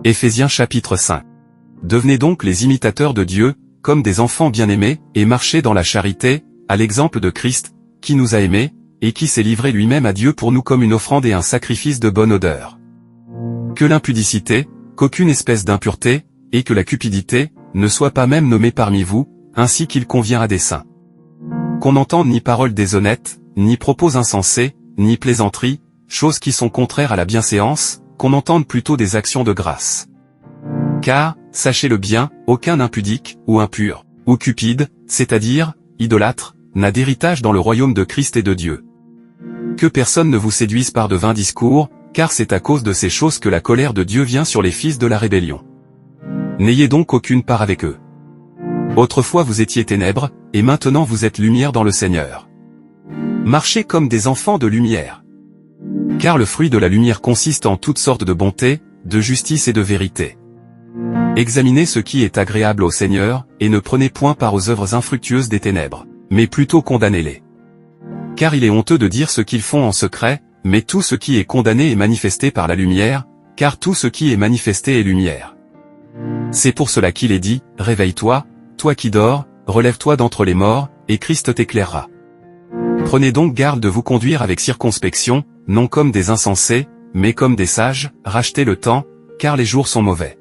Éphésiens chapitre 5. Devenez donc les imitateurs de Dieu, comme des enfants bien-aimés, et marchez dans la charité, à l'exemple de Christ, qui nous a aimés, et qui s'est livré lui-même à Dieu pour nous comme une offrande et un sacrifice de bonne odeur. Que l'impudicité, qu'aucune espèce d'impureté, et que la cupidité, ne soit pas même nommée parmi vous, ainsi qu'il convient à des saints. Qu'on n'entende ni paroles déshonnêtes, ni propos insensés, ni plaisanteries, choses qui sont contraires à la bienséance, qu'on entende plutôt des actions de grâce. Car, sachez-le bien, aucun impudique, ou impur, ou cupide, c'est-à-dire, idolâtre, n'a d'héritage dans le royaume de Christ et de Dieu. Que personne ne vous séduise par de vains discours, car c'est à cause de ces choses que la colère de Dieu vient sur les fils de la rébellion. N'ayez donc aucune part avec eux. Autrefois vous étiez ténèbres, et maintenant vous êtes lumière dans le Seigneur. Marchez comme des enfants de lumière. Car le fruit de la lumière consiste en toutes sortes de bonté, de justice et de vérité. Examinez ce qui est agréable au Seigneur, et ne prenez point part aux œuvres infructueuses des ténèbres, mais plutôt condamnez-les. Car il est honteux de dire ce qu'ils font en secret, mais tout ce qui est condamné est manifesté par la lumière, car tout ce qui est manifesté est lumière. C'est pour cela qu'il est dit, réveille-toi, toi qui dors, relève-toi d'entre les morts, et Christ t'éclairera. Prenez donc garde de vous conduire avec circonspection, non comme des insensés, mais comme des sages, rachetez le temps, car les jours sont mauvais.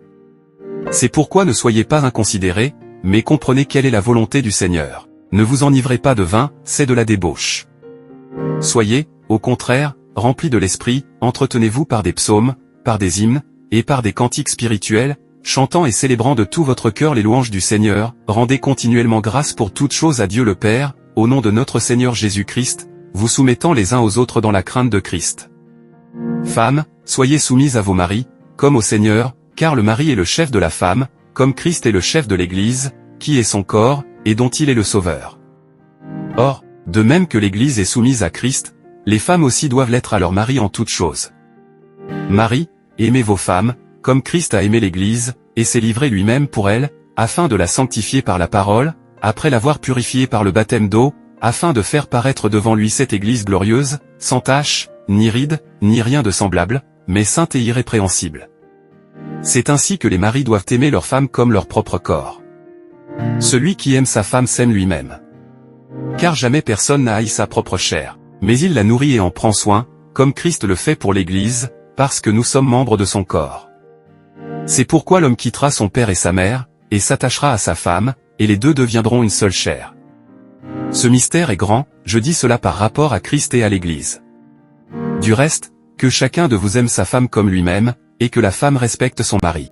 C'est pourquoi ne soyez pas inconsidérés, mais comprenez quelle est la volonté du Seigneur. Ne vous enivrez pas de vin, c'est de la débauche. Soyez, au contraire, remplis de l'esprit, entretenez-vous par des psaumes, par des hymnes, et par des cantiques spirituels, chantant et célébrant de tout votre cœur les louanges du Seigneur, rendez continuellement grâce pour toutes choses à Dieu le Père, au nom de notre Seigneur Jésus-Christ, vous soumettant les uns aux autres dans la crainte de Christ. Femmes, soyez soumises à vos maris, comme au Seigneur, car le mari est le chef de la femme, comme Christ est le chef de l'Église, qui est son corps, et dont il est le Sauveur. Or, de même que l'Église est soumise à Christ, les femmes aussi doivent l'être à leur mari en toutes choses. Maris, aimez vos femmes, comme Christ a aimé l'Église, et s'est livré lui-même pour elle, afin de la sanctifier par la parole, après l'avoir purifiée par le baptême d'eau, afin de faire paraître devant lui cette Église glorieuse, sans tache, ni ride, ni rien de semblable, mais sainte et irrépréhensible. C'est ainsi que les maris doivent aimer leur femme comme leur propre corps. Celui qui aime sa femme s'aime lui-même. Car jamais personne n'a haï sa propre chair, mais il la nourrit et en prend soin, comme Christ le fait pour l'Église, parce que nous sommes membres de son corps. C'est pourquoi l'homme quittera son père et sa mère, et s'attachera à sa femme, et les deux deviendront une seule chair. Ce mystère est grand, je dis cela par rapport à Christ et à l'Église. Du reste, que chacun de vous aime sa femme comme lui-même, et que la femme respecte son mari.